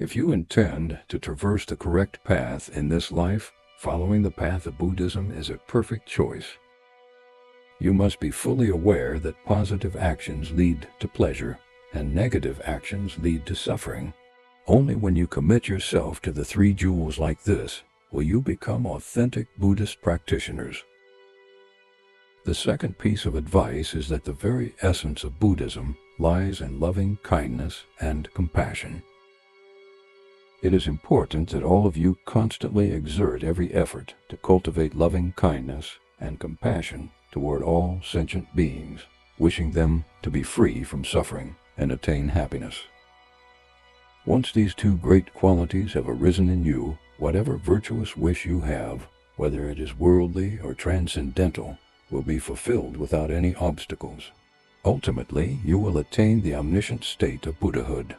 If you intend to traverse the correct path in this life, following the path of Buddhism is a perfect choice. You must be fully aware that positive actions lead to pleasure, and negative actions lead to suffering. Only when you commit yourself to the three jewels like this, will you become authentic Buddhist practitioners. The second piece of advice is that the very essence of Buddhism lies in loving kindness and compassion. It is important that all of you constantly exert every effort to cultivate loving kindness and compassion toward all sentient beings, wishing them to be free from suffering and attain happiness. Once these two great qualities have arisen in you, whatever virtuous wish you have, whether it is worldly or transcendental, will be fulfilled without any obstacles. Ultimately, you will attain the omniscient state of Buddhahood.